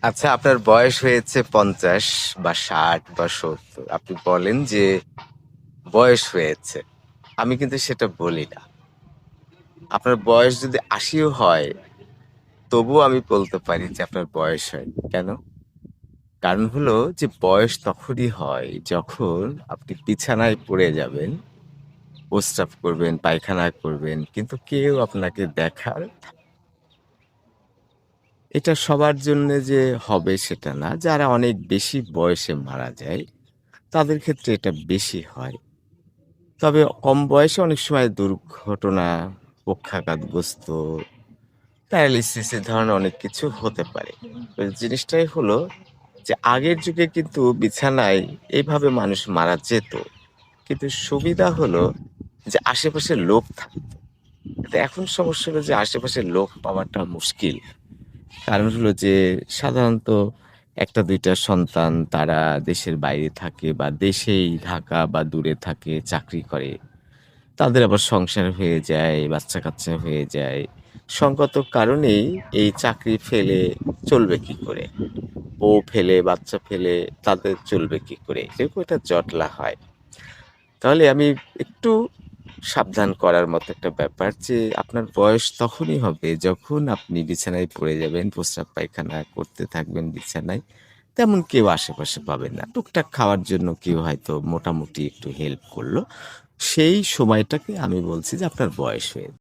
আচ্ছা, আপনার বয়স হয়েছে ৫০ বা ৬০ বা ৭০। আপনি বলেন যে বয়স হয়েছে। আমি কিন্তু সেটা বলি না। আপনার বয়স যদি ৮০ ও হয়, তবুও আমি বলতে পারি যে আপনার বয়স হয়নি। কেন? কারণ হলো যে বয়স তখনই হয় যখন আপনি বিছানায় পড়ে যাবেন, প্রস্রাব করবেন, পায়খানা করবেন কিন্তু কেউ আপনাকে দেখার এটা সবার জন্যে যে হবে সেটা না। যারা অনেক বেশি বয়সে মারা যায়, তাদের ক্ষেত্রে এটা বেশি হয়। তবে কম বয়সে অনেক সময় দুর্ঘটনা, পক্ষাঘাতগ্রস্ত, প্যারালিসিস এ ধরনের অনেক কিছু হতে পারে। তো জিনিসটাই হলো যে আগের যুগে কিন্তু বিছানায় এভাবে মানুষ মারা যেত। কিন্তু সুবিধা হলো যে আশেপাশে লোক থাকতো। কিন্তু এখন সমস্যা হলো যে আশেপাশে লোক পাওয়াটা মুশকিল। কারণ হলো যে সাধারণত ১ টা ২ টা সন্তান তারা দেশের বাইরে থাকে বা দেশেই ঢাকা বা দূরে থাকে, চাকরি করে। তাদের আবার সংসার হয়ে যায়, বাচ্চা-কাচ্চা হয়ে যায়। সঙ্গত কারণেই এই চাকরি ফেলে চলবে কি করে? বউ ফেলে, বাচ্চা ফেলে তাদের চলবে কি করে? এরকম একটা জটলা হয়। তাহলে আমি একটু সাবধান করার মতো একটা ব্যাপার যে আপনার বয়স তখনই হবে যখন আপনি বিছানায় পড়ে যাবেন, প্রস্রাব পায়খানা করতে থাকবেন বিছানায়। তেমন কেউ আশেপাশে পাবেন না। টুকটাক খাওয়ার জন্য কেউ হয়তো মোটামুটি একটু হেল্প করল। সেই সময়টাকে আমি বলছি যে আপনার বয়স হয়েছে।